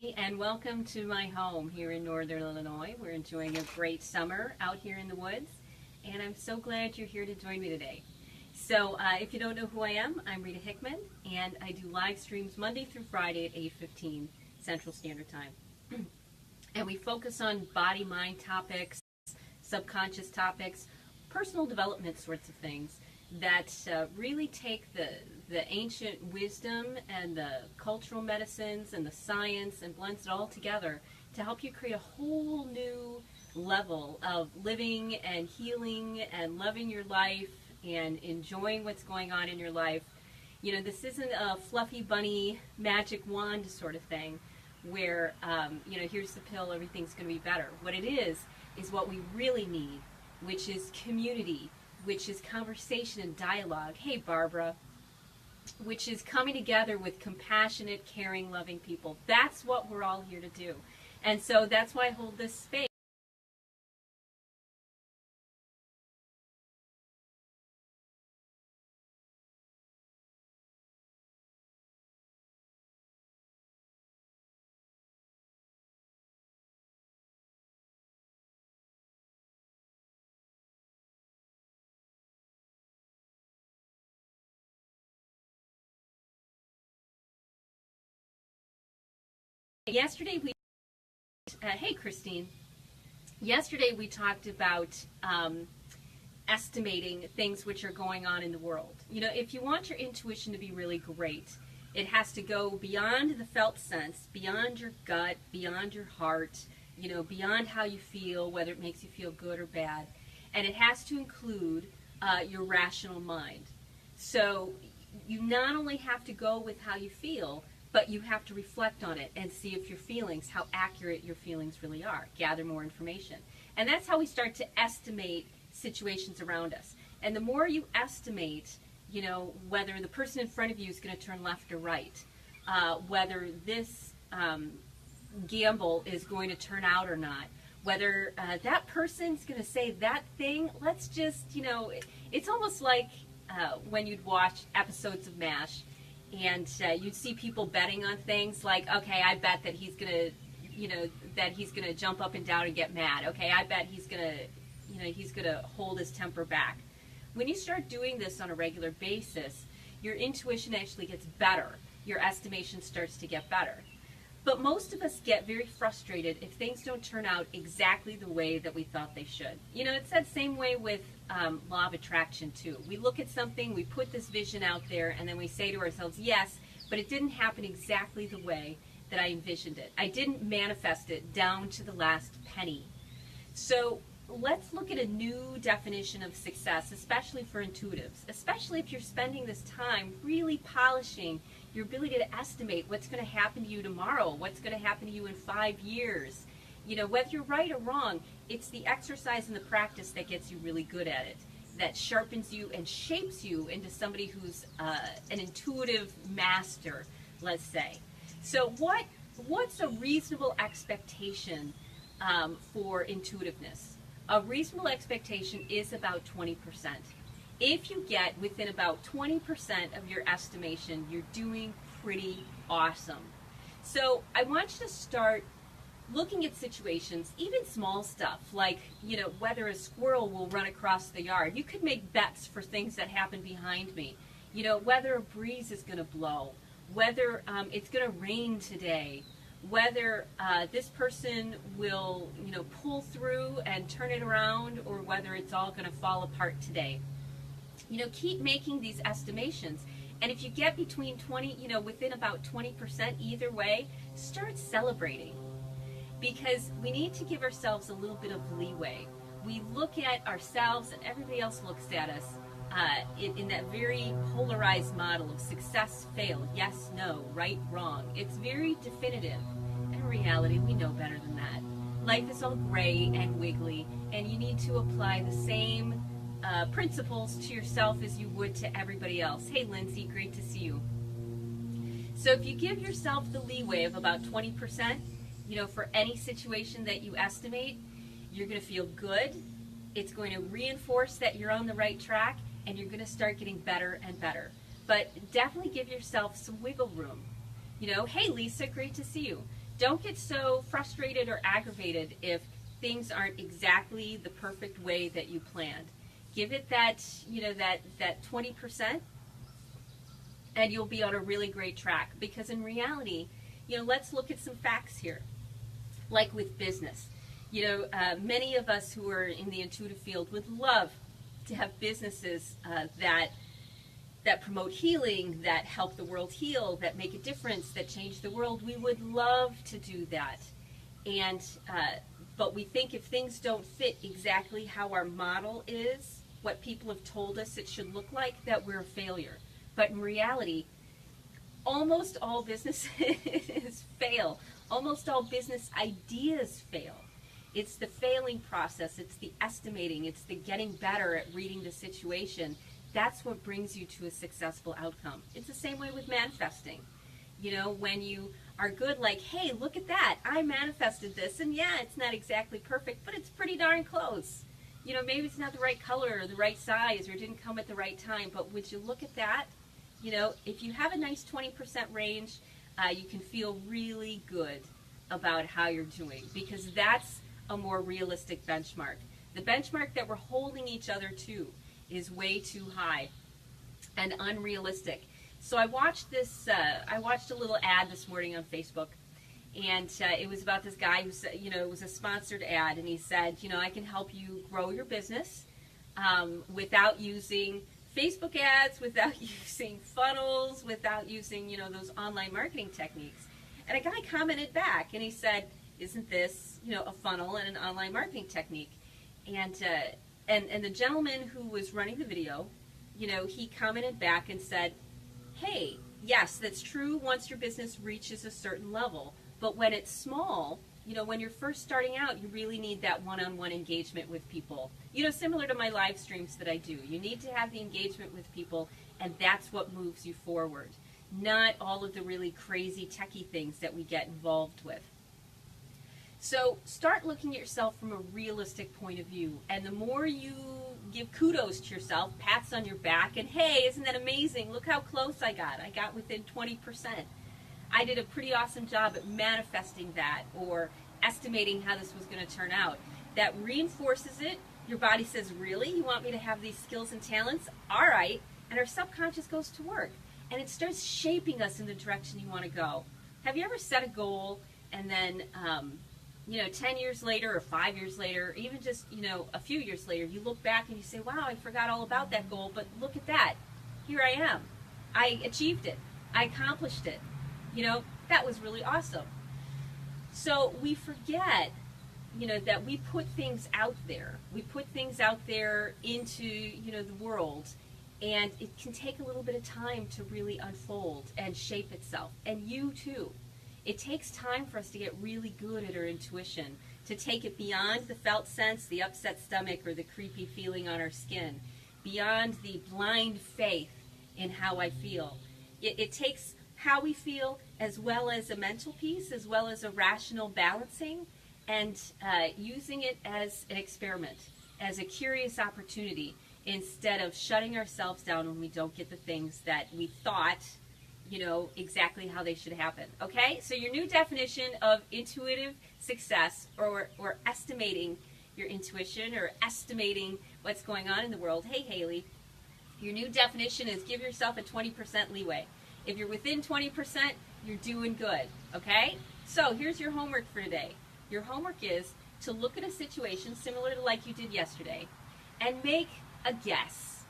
And welcome to my home here in Northern Illinois. We're enjoying a great summer out here in the woods, and I'm so glad you're here to join me today. So if you don't know who I am, I'm Rita Hickman, and I do live streams Monday through Friday at 8:15 Central Standard Time. And we focus on body-mind topics, subconscious topics, personal development sorts of things that really take the ancient wisdom and the cultural medicines and the science and blends it all together to help you create a whole new level of living and healing and loving your life and enjoying what's going on in your life. You know, this isn't a fluffy bunny magic wand sort of thing where, here's the pill, everything's going to be better. What it is what we really need, which is community, which is conversation and dialogue. Hey, Barbara. Which is coming together with compassionate, caring, loving people. That's what we're all here to do. And so that's why I hold this space. Yesterday hey Christine. Yesterday we talked about estimating things which are going on in the world. You know, if you want your intuition to be really great, it has to go beyond the felt sense, beyond your gut, beyond your heart, beyond how you feel, whether it makes you feel good or bad. And it has to include your rational mind. So you not only have to go with how you feel, but you have to reflect on it and see if your feelings, how accurate your feelings really are. Gather more information. And that's how we start to estimate situations around us. And the more you estimate, whether the person in front of you is going to turn left or right, whether this gamble is going to turn out or not, whether that person's going to say that thing, let's just, it's almost like when you'd watch episodes of MASH, and you'd see people betting on things like, okay, I bet that he's gonna, that he's gonna jump up and down and get mad. Okay, I bet he's gonna hold his temper back. When you start doing this on a regular basis, your intuition actually gets better. Your estimation starts to get better. But most of us get very frustrated if things don't turn out exactly the way that we thought they should. It's that same way with law of attraction too. We look at something, we put this vision out there, and then we say to ourselves, yes, but it didn't happen exactly the way that I envisioned it. I didn't manifest it down to the last penny. So let's look at a new definition of success, especially for intuitives, especially if you're spending this time really polishing your ability to estimate what's going to happen to you tomorrow, what's going to happen to you in 5 years. Whether you're right or wrong, it's the exercise and the practice that gets you really good at it, that sharpens you and shapes you into somebody who's an intuitive master, let's say. So what's a reasonable expectation for intuitiveness? A reasonable expectation is about 20%. If you get within about 20% of your estimation, you're doing pretty awesome. So I want you to start looking at situations, even small stuff, like, whether a squirrel will run across the yard. You could make bets for things that happen behind me. Whether a breeze is going to blow, whether it's going to rain today, whether this person will, pull through and turn it around, or whether it's all going to fall apart today. Keep making these estimations. And if you get between 20, within about 20% either way, start celebrating. Because we need to give ourselves a little bit of leeway. We look at ourselves and everybody else looks at us in that very polarized model of success, fail, yes, no, right, wrong. It's very definitive. In reality, we know better than that. Life is all gray and wiggly, and you need to apply the same principles to yourself as you would to everybody else. Hey, Lindsay, great to see you. So if you give yourself the leeway of about 20%, for any situation that you estimate, you're going to feel good. It's going to reinforce that you're on the right track, and you're going to start getting better and better. But definitely give yourself some wiggle room. Hey, Lisa, great to see you. Don't get so frustrated or aggravated if things aren't exactly the perfect way that you planned. Give it that, that 20%, and you'll be on a really great track. Because in reality, let's look at some facts here. Like with business, many of us who are in the intuitive field would love to have businesses that promote healing, that help the world heal, that make a difference, that change the world. We would love to do that. And but we think if things don't fit exactly how our model is, what people have told us it should look like, that we're a failure. But in reality, almost all businesses fail. Almost all business ideas fail. It's the failing process. It's the estimating. It's the getting better at reading the situation. That's what brings you to a successful outcome. It's the same way with manifesting. When you are good, like, hey, look at that. I manifested this, and yeah, it's not exactly perfect, but it's pretty darn close. Maybe it's not the right color or the right size or it didn't come at the right time, but would you look at that? If you have a nice 20% range, you can feel really good about how you're doing, because that's a more realistic benchmark. The benchmark that we're holding each other to is way too high and unrealistic. So I watched a little ad this morning on Facebook, and it was about this guy who said, it was a sponsored ad, and he said, I can help you grow your business without using Facebook ads, without using funnels, without using, those online marketing techniques. And a guy commented back, and he said, isn't this, a funnel and an online marketing technique? And the gentleman who was running the video, he commented back and said, hey, yes, that's true once your business reaches a certain level. But when it's small, when you're first starting out, you really need that one-on-one engagement with people. Similar to my live streams that I do. You need to have the engagement with people, and that's what moves you forward. Not all of the really crazy techie things that we get involved with. So start looking at yourself from a realistic point of view. And the more you give kudos to yourself, pats on your back, and hey, isn't that amazing? Look how close I got. I got within 20%. I did a pretty awesome job at manifesting that or estimating how this was going to turn out. That reinforces it. Your body says, really? You want me to have these skills and talents? All right. And our subconscious goes to work. And it starts shaping us in the direction you want to go. Have you ever set a goal and then 10 years later or 5 years later, or even just, a few years later, you look back and you say, wow, I forgot all about that goal, but look at that. Here I am. I achieved it. I accomplished it. That was really awesome. So we forget, that we put things out there. We put things out there into, the world, and it can take a little bit of time to really unfold and shape itself. And you too. It takes time for us to get really good at our intuition, to take it beyond the felt sense, the upset stomach, or the creepy feeling on our skin, beyond the blind faith in how I feel. It takes how we feel as well as a mental piece, as well as a rational balancing, and using it as an experiment, as a curious opportunity, instead of shutting ourselves down when we don't get the things that we thought exactly how they should happen. Okay? So your new definition of intuitive success, or estimating your intuition, or estimating what's going on in the world. Hey, Haley, your new definition is give yourself a 20% leeway. If you're within 20%, you're doing good. Okay? So here's your homework for today. Your homework is to look at a situation similar to like you did yesterday and make a guess.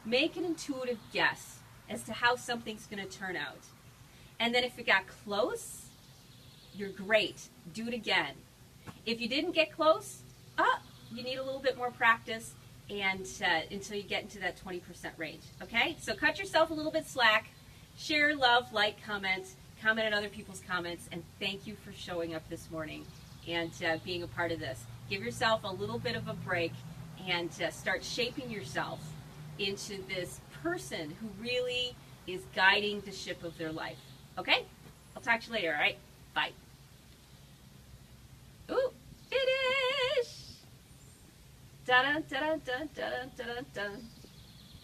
Make an intuitive guess as to how something's going to turn out. And then if it got close, you're great. Do it again. If you didn't get close, you need a little bit more practice and until you get into that 20% range. Okay? So cut yourself a little bit slack. Share, love, like, comment on other people's comments, and thank you for showing up this morning and being a part of this. Give yourself a little bit of a break and start shaping yourself into this person who really is guiding the ship of their life. Okay? I'll talk to you later, all right? Bye. Ooh, finish! Da-dun, da-dun, dun, dun, dun, dun.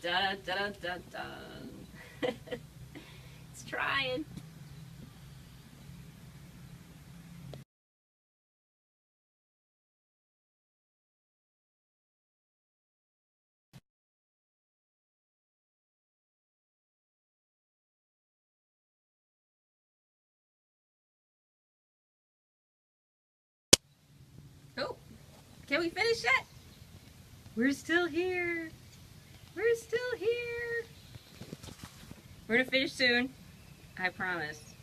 Dun, dun, dun, dun. It's trying. Can we finish yet? We're still here. We're still here. We're gonna finish soon. I promise.